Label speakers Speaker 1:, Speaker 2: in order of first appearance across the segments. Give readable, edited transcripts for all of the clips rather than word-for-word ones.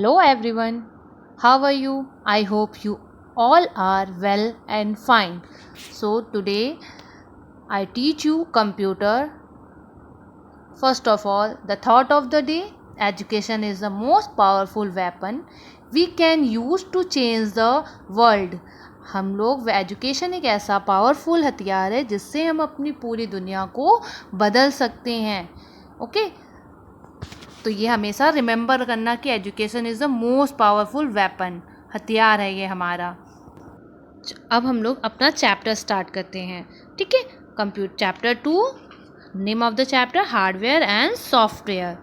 Speaker 1: Hello everyone, how are you? I hope you all are well and fine. So today I teach you computer. First of all, the thought of the day: education is the most powerful weapon we can use to change the world. हम लोग education एक ऐसा powerful हथियार है जिससे हम अपनी पूरी दुनिया को बदल सकते हैं. ओके, तो ये हमेशा रिमेंबर करना कि education is the most powerful weapon, हथियार है ये हमारा. अब हम लोग अपना चैप्टर स्टार्ट करते हैं. ठीक है, computer chapter 2. Name of the chapter hardware and software.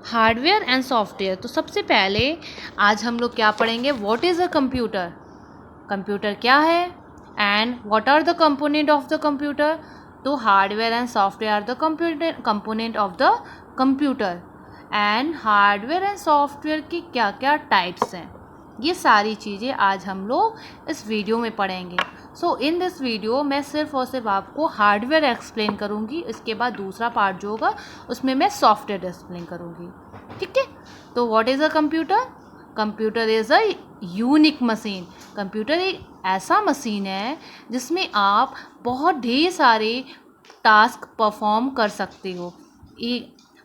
Speaker 1: Hardware and software. तो सबसे पहले आज हम लोग क्या पढ़ेंगे? What is a computer. Computer क्या है and what are the component of the computer. तो hardware and software are the component of the computer. And hardware and software की क्या क्या टाइप्स हैं, ये सारी चीज़ें आज हम लोग इस वीडियो में पढ़ेंगे. सो इन दिस वीडियो मैं सिर्फ और सिर्फ आपको हार्डवेयर एक्सप्लेन करूँगी. इसके बाद दूसरा पार्ट जो होगा उसमें मैं सॉफ्टवेयर एक्सप्लेन करूँगी. ठीक है, तो what is a computer. Computer is a unique machine. Computer एक ऐसा मशीन है जिसमें आप बहुत ढेर सारे टास्क परफॉर्म कर सकते हो.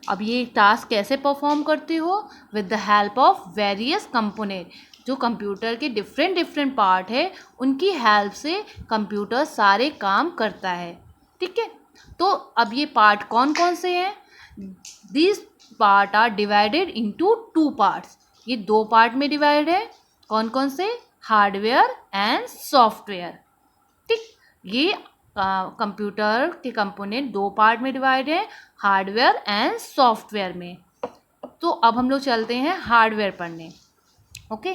Speaker 1: अब ये टास्क कैसे परफॉर्म करते हो? With the help of various component. जो कंप्यूटर के डिफरेंट पार्ट है उनकी हेल्प से कंप्यूटर सारे काम करता है. ठीक है, तो अब ये पार्ट कौन कौन से हैं? This part are divided into 2 parts. ये 2 पार्ट में डिवाइड है. कौन कौन से? Hardware and software. ठीक, ये कंप्यूटर के कंपोनेंट 2 पार्ट में डिवाइड है, हार्डवेयर एंड सॉफ्टवेयर में. तो अब हम लोग चलते हैं हार्डवेयर पढ़ने. Okay,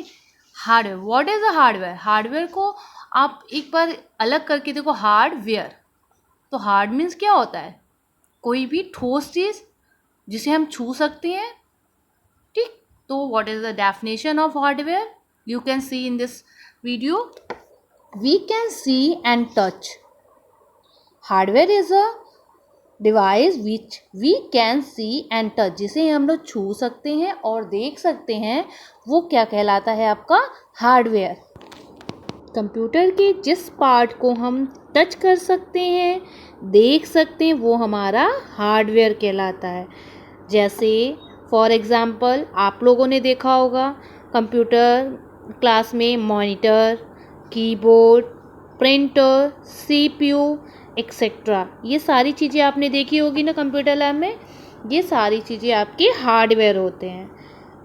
Speaker 1: hardware. What is a hardware. Hardware को आप एक बार अलग करके देखो. हार्डवेयर, तो हार्ड मीन्स क्या होता है? कोई भी ठोस चीज़ जिसे हम छू सकते हैं. ठीक, तो what is the definition of hardware? You can see in this video. We can see and touch. Hardware is a device which we can see and touch. जिसे हम लोग छू सकते हैं और देख सकते हैं, वो क्या कहलाता है? आपका हार्डवेयर. कंप्यूटर के जिस पार्ट को हम टच कर सकते हैं, देख सकते हैं, वो हमारा हार्डवेयर कहलाता है. जैसे फॉर एग्ज़ाम्पल आप लोगों ने देखा होगा कंप्यूटर क्लास में monitor, keyboard, printer, CPU etcetera. ये सारी चीज़ें आपने देखी होगी ना कंप्यूटर लैब में. ये सारी चीज़ें आपके हार्डवेयर होते हैं.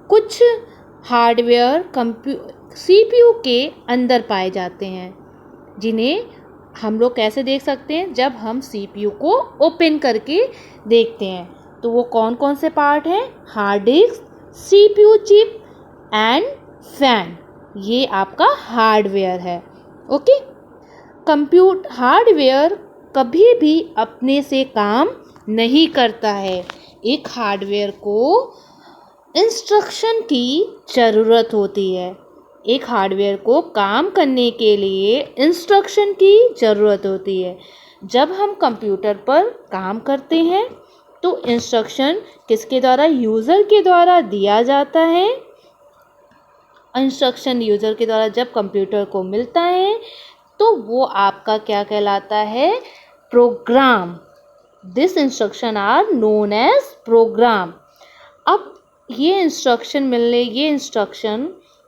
Speaker 1: कुछ हार्डवेयर सीपीयू के अंदर पाए जाते हैं, जिन्हें हम लोग कैसे देख सकते हैं? जब हम सीपीयू को ओपन करके देखते हैं. तो वो कौन कौन से पार्ट हैं? Hard disk, CPU chip and fan. ये आपका हार्डवेयर है. ओके, हार्डवेयर कभी भी अपने से काम नहीं करता है. एक हार्डवेयर को इंस्ट्रक्शन की ज़रूरत होती है. एक हार्डवेयर को काम करने के लिए इंस्ट्रक्शन की ज़रूरत होती है. जब हम कंप्यूटर पर काम करते हैं तो इंस्ट्रक्शन किसके द्वारा? यूज़र के द्वारा दिया जाता है. इंस्ट्रक्शन यूज़र के द्वारा जब कंप्यूटर को मिलता है तो वो आपका क्या कहलाता है? Program. This instruction are known as program. अब ये इंस्ट्रक्शन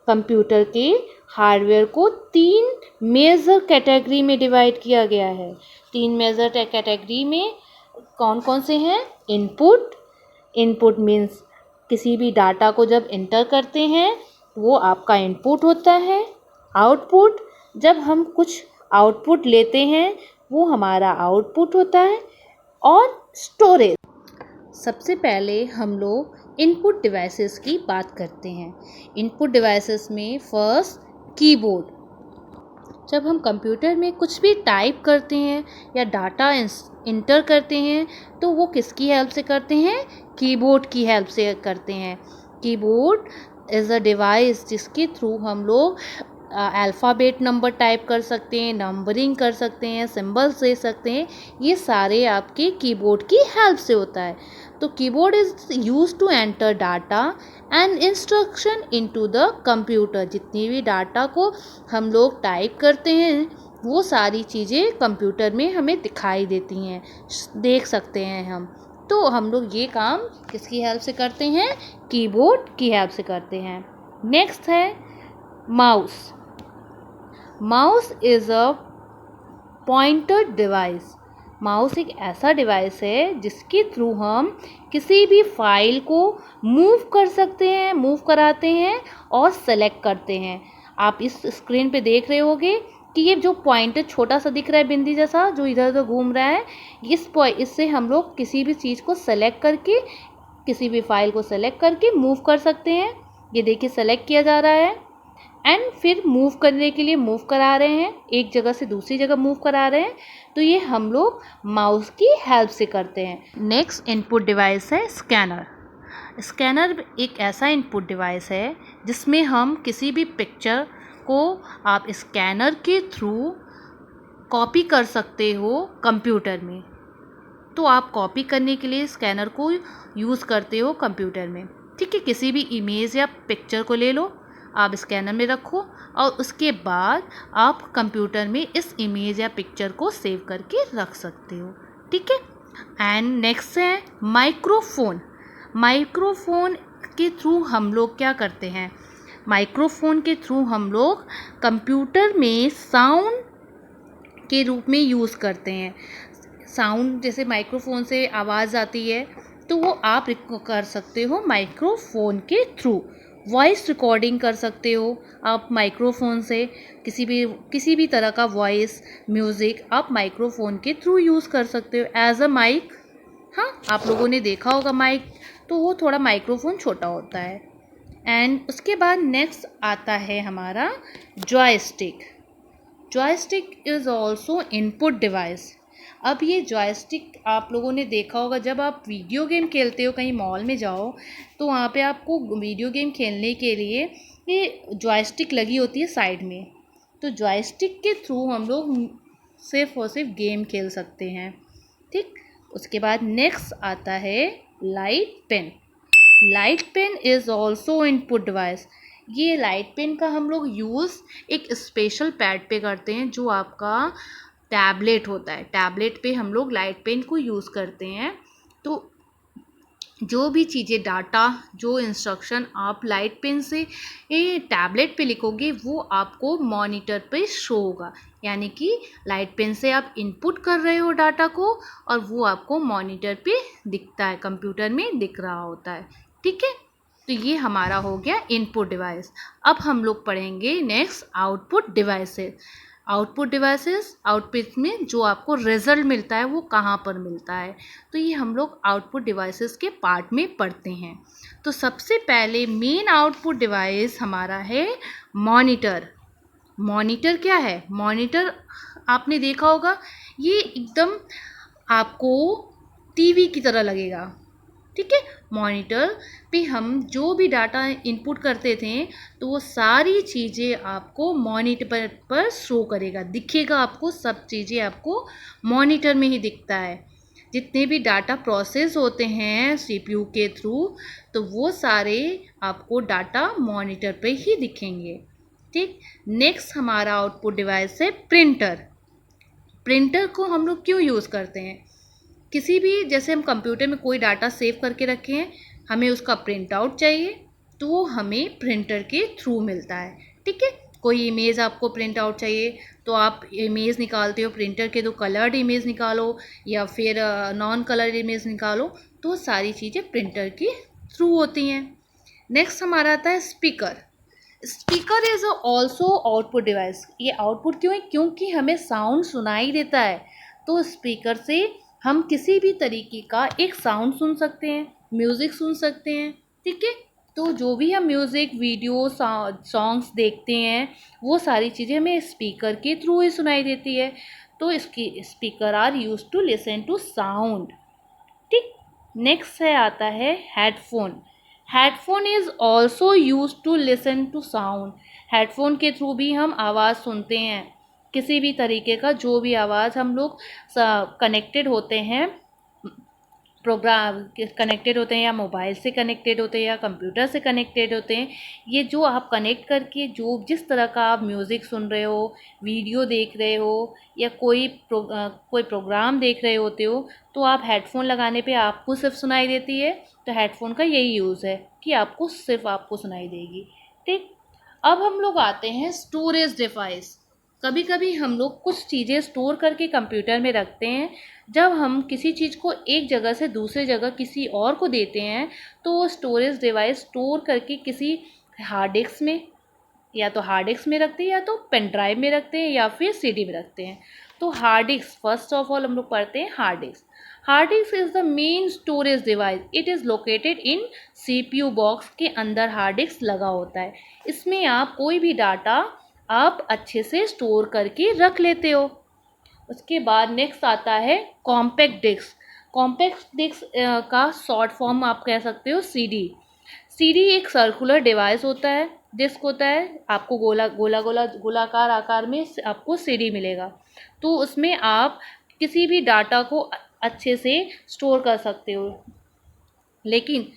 Speaker 1: कंप्यूटर के हार्डवेयर को 3 मेजर कैटेगरी में डिवाइड किया गया है. 3 मेजर कैटेगरी में कौन कौन से हैं? इनपुट मीन्स किसी भी डाटा को जब इंटर करते हैं वो आपका इनपुट होता है. आउटपुट, जब हम कुछ आउटपुट लेते हैं वो हमारा आउटपुट होता है. और स्टोरेज. सबसे पहले हम लोग इनपुट डिवाइसेस की बात करते हैं. इनपुट डिवाइसेस में फर्स्ट कीबोर्ड. जब हम कंप्यूटर में कुछ भी टाइप करते हैं या डाटा इंटर करते हैं तो वो किसकी हेल्प से करते हैं? कीबोर्ड की हेल्प से करते हैं. कीबोर्ड इज़ अ डिवाइस जिसके थ्रू हम लोग अल्फ़ाबेट नंबर टाइप कर सकते हैं, नंबरिंग कर सकते हैं, सिंबल्स दे सकते हैं. ये सारे आपके कीबोर्ड की हेल्प से होता है. तो keyboard is use to enter data and instruction into the computer. जितनी भी डाटा को हम लोग टाइप करते हैं वो सारी चीज़ें कंप्यूटर में हमें दिखाई देती हैं, देख सकते हैं हम। तो हम लोग ये काम किसकी हेल्प से करते हैं? कीबोर्ड की हेल्प से करते हैं। नेक्स्ट है mouse. Mouse is a pointer device. Mouse एक ऐसा डिवाइस है जिसके थ्रू हम किसी भी फाइल को मूव कर सकते हैं, मूव कराते हैं और सेलेक्ट करते हैं। आप इस स्क्रीन पे देख रहे होगे कि ये जो पॉइंटर छोटा सा दिख रहा है बिंदी जैसा जो इधर उधर घूम रहा है, इससे हम लोग किसी भी चीज़ को सेलेक्ट करके, किसी भी फाइल को सेलेक्ट करके मूव कर सकते हैं। ये देखिए सेलेक्ट किया जा रहा है एंड फिर मूव करने के लिए मूव करा रहे हैं, एक जगह से दूसरी जगह मूव करा रहे हैं। तो ये हम लोग माउस की हेल्प से करते हैं। नेक्स्ट इनपुट डिवाइस है स्कैनर। स्कैनर एक ऐसा इनपुट डिवाइस है जिसमें हम किसी भी पिक्चर को आप स्कैनर के थ्रू कॉपी कर सकते हो कंप्यूटर में। तो आप कॉपी करने के लिए स्कैनर को यूज़ करते हो कंप्यूटर में। ठीक है, किसी भी इमेज या पिक्चर को ले लो, आप स्कैनर में रखो और उसके बाद आप कंप्यूटर में इस इमेज या पिक्चर को सेव करके रख सकते हो। ठीक है। एंड नेक्स्ट है माइक्रोफोन। माइक्रोफोन के थ्रू हम लोग क्या करते हैं? माइक्रोफोन के थ्रू हम लोग कंप्यूटर में साउंड के रूप में यूज़ करते हैं। साउंड जैसे माइक्रोफोन से आवाज़ आती है तो वो आप कर सकते हो माइक्रोफोन के थ्रू। वॉइस रिकॉर्डिंग कर सकते हो आप माइक्रोफोन से, किसी भी तरह का वॉइस म्यूज़िक आप माइक्रोफोन के थ्रू यूज़ कर सकते हो एज अ माइक। हाँ, आप लोगों ने देखा होगा माइक, तो वो थोड़ा माइक्रोफोन छोटा होता है। एंड उसके बाद नेक्स्ट आता है हमारा joystick. Joystick is also input device. अब ये जॉयस्टिक आप लोगों ने देखा होगा, जब आप वीडियो गेम खेलते हो, कहीं मॉल में जाओ तो वहाँ पे आपको वीडियो गेम खेलने के लिए ये जॉयस्टिक लगी होती है साइड में। तो जॉयस्टिक के थ्रू हम लोग सिर्फ और सिर्फ गेम खेल सकते हैं। ठीक। उसके बाद नेक्स्ट आता है light pen. Light pen is also input device. ये लाइट पेन का हम लोग यूज़ एक स्पेशल पैड पे करते हैं जो आपका टैबलेट होता है। टैबलेट पे हम लोग लाइट पेन को यूज़ करते हैं। तो जो भी चीज़ें, डाटा, जो इंस्ट्रक्शन आप लाइट पेन से ये टैबलेट पे लिखोगे वो आपको मॉनिटर पे शो होगा। यानी कि लाइट पेन से आप इनपुट कर रहे हो डाटा को और वो आपको मॉनिटर पे दिखता है, कंप्यूटर में दिख रहा होता है। ठीक है। तो ये हमारा हो गया इनपुट डिवाइस। अब हम लोग पढ़ेंगे next output devices. Output devices, output में जो आपको रिजल्ट मिलता है वो कहाँ पर मिलता है, तो ये हम लोग आउटपुट डिवाइसेस के पार्ट में पढ़ते हैं। तो सबसे पहले मेन आउटपुट डिवाइस हमारा है मॉनिटर। मॉनिटर क्या है? मॉनिटर आपने देखा होगा, ये एकदम आपको टीवी की तरह लगेगा। ठीक है। मॉनिटर पे हम जो भी डाटा इनपुट करते थे तो वो सारी चीज़ें आपको मॉनिटर पर शो करेगा, दिखेगा आपको, सब चीज़ें आपको मॉनिटर में ही दिखता है। जितने भी डाटा प्रोसेस होते हैं सीपीयू के थ्रू तो वो सारे आपको डाटा मॉनिटर पे ही दिखेंगे। ठीक। नेक्स्ट हमारा आउटपुट डिवाइस है प्रिंटर। प्रिंटर को हम लोग क्यों यूज़ करते हैं? किसी भी, जैसे हम कंप्यूटर में कोई डाटा सेव करके रखे हैं, हमें उसका प्रिंट आउट चाहिए तो वो हमें प्रिंटर के थ्रू मिलता है। ठीक है। कोई इमेज आपको प्रिंट आउट चाहिए तो आप इमेज निकालते हो प्रिंटर के, तो कलर्ड इमेज निकालो या फिर नॉन कलर्ड इमेज निकालो, तो सारी चीज़ें प्रिंटर के थ्रू होती हैं। नेक्स्ट हमारा आता है speaker. Speaker is also output device. ये आउटपुट क्यों है? क्योंकि हमें साउंड सुनाई देता है, तो स्पीकर से हम किसी भी तरीके का एक साउंड सुन सकते हैं, म्यूज़िक सुन सकते हैं। ठीक है। तो जो भी हम म्यूज़िक, वीडियो, सॉन्ग्स देखते हैं वो सारी चीज़ें हमें स्पीकर के थ्रू ही सुनाई देती है। तो इसकी speaker are use to listen to sound. ठीक। नेक्स्ट है आता है headphone. Headphone is also use to listen to sound. Headphone के थ्रू भी हम आवाज़ सुनते हैं, किसी भी तरीके का जो भी आवाज़ हम लोग कनेक्टेड होते हैं प्रोग्राम कनेक्टेड होते हैं या मोबाइल से कनेक्टेड होते हैं या कंप्यूटर से कनेक्टेड होते हैं। ये जो आप कनेक्ट करके जो जिस तरह का आप म्यूज़िक सुन रहे हो, वीडियो देख रहे हो या कोई प्रोग्राम देख रहे होते हो, तो आप हेडफोन लगाने पे आपको सिर्फ सुनाई देती है। तो हेडफोन का यही यूज़ है कि आपको सिर्फ आपको सुनाई देगी। ठीक, अब हम लोग आते हैं स्टोरेज डिवाइस। कभी कभी हम लोग कुछ चीज़ें स्टोर करके कंप्यूटर में रखते हैं। जब हम किसी चीज़ को एक जगह से दूसरी जगह किसी और को देते हैं, तो वो स्टोरेज डिवाइस स्टोर करके किसी हार्ड डिस्क में, या तो हार्ड डिस्क में रखते हैं या तो पेन ड्राइव में रखते हैं या फिर सीडी में रखते हैं। तो hard disk, first of all हम लोग पढ़ते हैं hard disk. Hard disk is the main storage device. It is located in CPU box के अंदर हार्ड डिस्क लगा होता है। इसमें आप कोई भी डाटा आप अच्छे से स्टोर करके रख लेते हो। उसके बाद नेक्स्ट आता है कॉम्पैक्ट डिस्क। कॉम्पैक्ट डिस्क का शॉर्ट फॉर्म आप कह सकते हो सीडी। सीडी एक सर्कुलर डिवाइस होता है, डिस्क होता है, आपको गोलाकार आकार में आपको सीडी मिलेगा। तो उसमें आप किसी भी डाटा को अच्छे से स्टोर कर सकते हो। लेकिन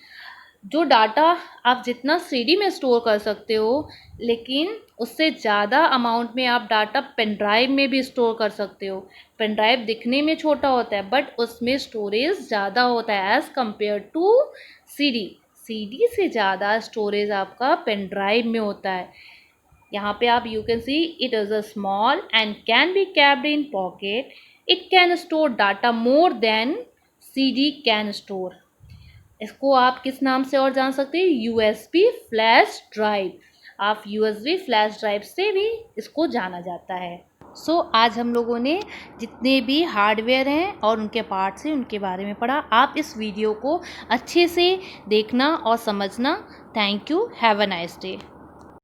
Speaker 1: जो डाटा आप जितना सीडी में स्टोर कर सकते हो, लेकिन उससे ज़्यादा अमाउंट में आप डाटा पेन ड्राइव में भी स्टोर कर सकते हो। पेन ड्राइव दिखने में छोटा होता है बट उसमें स्टोरेज ज़्यादा होता है as compare to CD. CD से ज़्यादा स्टोरेज आपका पेन ड्राइव में होता है। यहाँ पे आप you can see it is a small and can be capped in pocket. It can store data more than CD can store. इसको आप किस नाम से और जान सकते हैं? USB flash drive. आप यूएसबी फ्लैश ड्राइव से भी इसको जाना जाता है। सो आज हम लोगों ने जितने भी हार्डवेयर हैं और उनके पार्ट्स हैं उनके बारे में पढ़ा। आप इस वीडियो को अच्छे से देखना और समझना। Thank you. Have a nice day.